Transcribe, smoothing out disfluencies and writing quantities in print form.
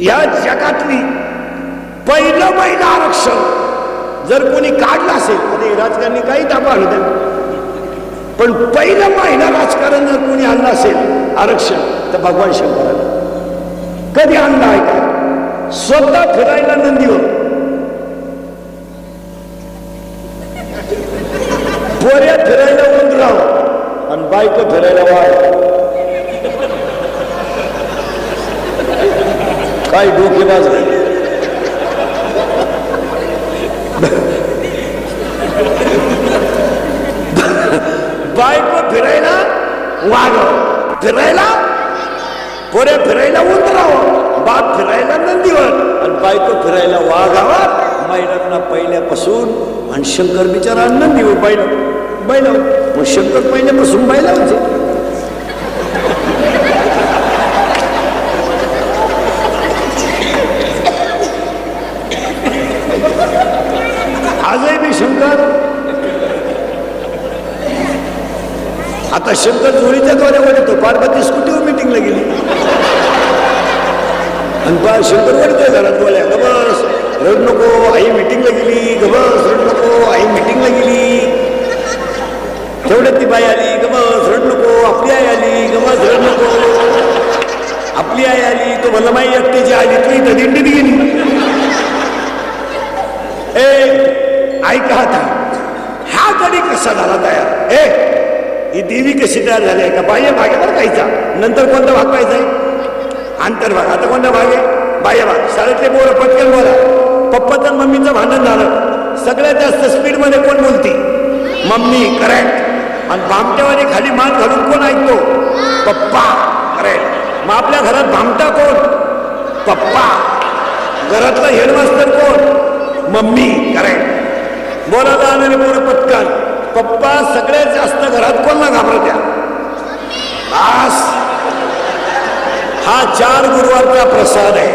या जगातली पहिलं महिला आरक्षण जर कोणी काढलं असेल, आता राजकारणी काही दाबा आणू द्या, पण पहिलं महिला राजकारण जर कोणी आणलं असेल आरक्षण तर भगवान शंकराला. कधी आणलं आहे का? स्वतः फिरायला नंदीवर, पोऱ्या फिरायला उंदराव आणि बायको फिरायला वाघ. काय डोकेबाज आहे. बायको फिरायला वाघ, फिरायला पोऱ्या फिरायला उंदरावर, बाप फिरायला नंदीवर आणि बायको फिरायला वाघावर. महिलांना पहिल्यापासून आणि शंकर बिचारा नंदीवर बैला बैला. मग शंकर पहिल्यापासून बैला होते. आजही मी शंकर. आता शंकर जोडीच्या द्वारे येतो. पार्वती स्कूटीवर मिटिंगला गेली आणि शंकर वडतोय घरात बोल्या, गबस रड नको आई मिटिंगला गेली, गबस रड नको आई मिटिंगला गेली. तेवढ्यात ती बाई आली, गबस रड नको आपली आई आली, गबस रड नको आपली आई आली. तो म्हणला माई एकटीची आली, तू इथं दिंडीत गेली. ऐका आता हा गडी कसा झाला तयार? ही देवी कशी तयार झाली आहे का? बाह्य भाग आहे बरं काहीचा, नंतर कोणता भाग पाहिजे? आंतरभाग. आता कोणता भाग आहे? बाह्य भाग. शाळेतले बोला पटकन बोला. पप्पाचं मम्मीचं भांडण झालं, सगळ्यात जास्त स्पीड मध्ये कोण बोलती? मम्मी. करेक्ट. आणि भामट्यावाने खाली मान घालून कोण ऐकतो? पप्पा. करेक्ट. मग आपल्या घरात भामटा कोण? पप्पा. घरातला हेडमास्टर कोण? मम्मी. करेक्ट. बोला जाणारे पोरं पटकन. पप्पा सगळ्यात जास्त घरात कोणला घाबरत्या? हा 4 गुरुवारचा प्रसाद आहे.